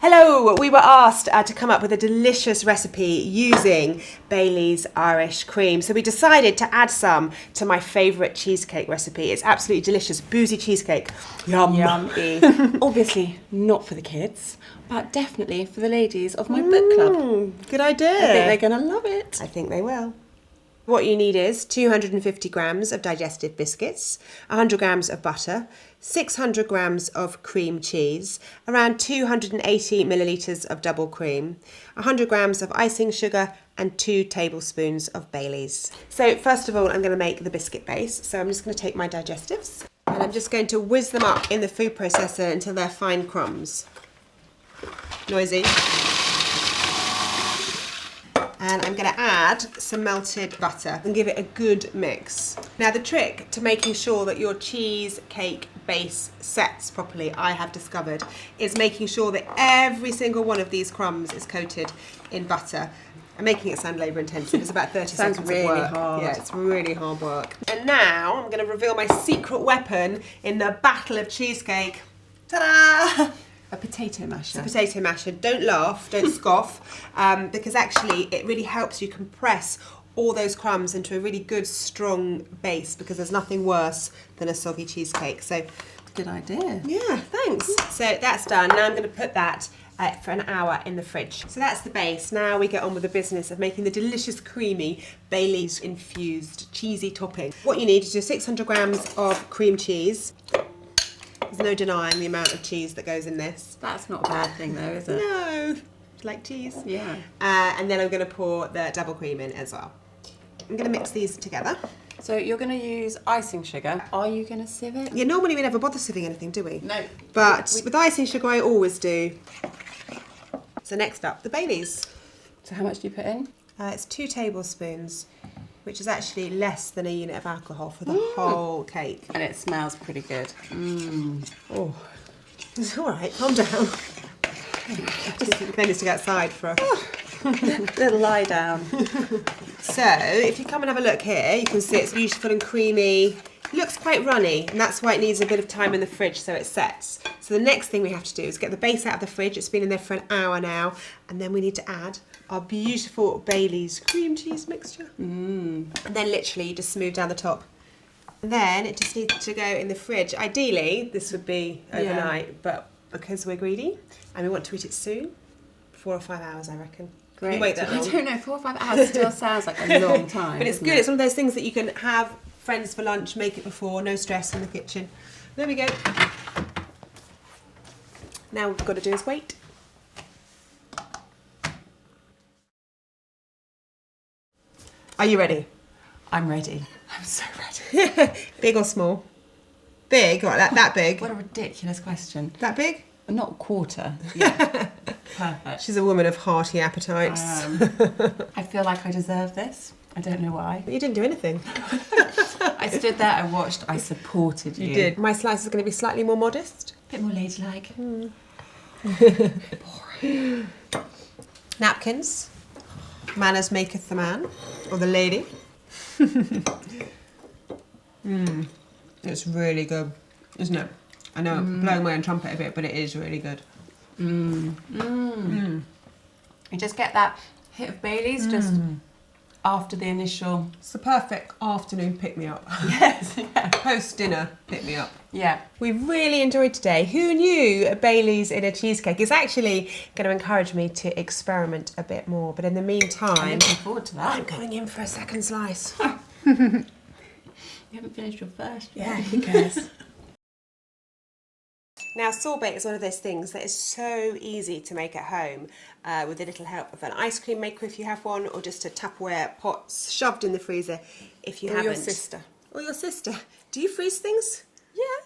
Hello, we were asked to come up with a delicious recipe using Bailey's Irish cream. So we decided to add some to my favourite cheesecake recipe. It's absolutely delicious, boozy cheesecake. Yum. Yummy. Obviously not for the kids, but definitely for the ladies of my book club. Good idea. I think they're going to love it. I think they will. What you need is 250 grams of digestive biscuits, 100 grams of butter, 600 grams of cream cheese, around 280 millilitres of double cream, 100 grams of icing sugar and 2 tablespoons of Bailey's. So first of all, I'm going to make the biscuit base. So I'm just going to take my digestives and I'm just going to whiz them up in the food processor until they're fine crumbs. Noisy. And I'm going to add some melted butter and give it a good mix. Now the trick to making sure that your cheesecake base sets properly, I have discovered, is making sure that every single one of these crumbs is coated in butter. I'm making it sound labour intensive, it's about 30 seconds of work. Sounds really hard. Yeah, it's really hard work. And now I'm going to reveal my secret weapon in the battle of cheesecake. Ta-da! A potato masher. It's a potato masher. Don't laugh, don't scoff, because actually it really helps you compress all those crumbs into a really good, strong base, because there's nothing worse than a soggy cheesecake. So, good idea. yeah, thanks. So that's done. Now I'm going to put that for an hour in the fridge. So that's the base. Now we get on with the business of making the delicious, creamy Bailey's infused cheesy topping. What you need is your 600 grams of cream cheese. There's no denying the amount of cheese that goes in this. That's not a bad thing though, is it? No, like cheese. Yeah. And then I'm going to pour the double cream in as well. I'm going to mix these together. So you're going to use icing sugar. Are you going to sieve it? Yeah, normally we never bother sieving anything, do we? No. But with icing sugar, I always do. So next up, the Baileys. So how much do you put in? It's 2 tablespoons, which is actually less than a unit of alcohol for the whole cake. And it smells pretty good. Oh, it's all right. Calm down. Then needs to go outside for a Little lie down. So if you come and have a look here, you can see it's beautiful and creamy. It looks quite runny, and that's why it needs a bit of time in the fridge so it sets. So the next thing we have to do is get the base out of the fridge. It's been in there for an hour now, and then we need to add our beautiful Bailey's cream cheese mixture. And then literally you just smooth down the top. And then it just needs to go in the fridge. Ideally, this would be overnight, but because we're greedy and we want to eat it soon, 4 or 5 hours, I reckon. Great. You wait that long. I don't know, 4 or 5 hours still sounds like a long time. But it's good. It's one of those things that you can have friends for lunch, make it before, no stress in the kitchen. There we go. Now what we've got to do is wait. Are you ready? I'm ready. I'm so ready. Big or small? Big? Right, that big? What a ridiculous question. That big? Not quarter. Yeah. Perfect. She's a woman of hearty appetites. I feel like I deserve this. I don't know why. You didn't do anything. I stood there, I watched, I supported you. You did. My slice is going to be slightly more modest. A bit more ladylike. Boring. Napkins. Manners maketh the man, or the lady. It's really good, isn't it? I know I'm blowing my own trumpet a bit, but it is really good. You just get that hit of Bailey's just after the initial... It's the perfect afternoon pick-me-up. Yes, yeah. Post-dinner pick-me-up. Yeah. We've really enjoyed today. Who knew a Bailey's in a cheesecake? It's actually going to encourage me to experiment a bit more. But in the meantime... I'm looking forward to that. I'm going in for a second slice. You haven't finished your first yet. Yeah, who cares? Now, sorbet is one of those things that is so easy to make at home with a little help of an ice cream maker if you have one, or just a Tupperware pot shoved in the freezer if you haven't. Or your sister. Or your sister. Do you freeze things? Yeah.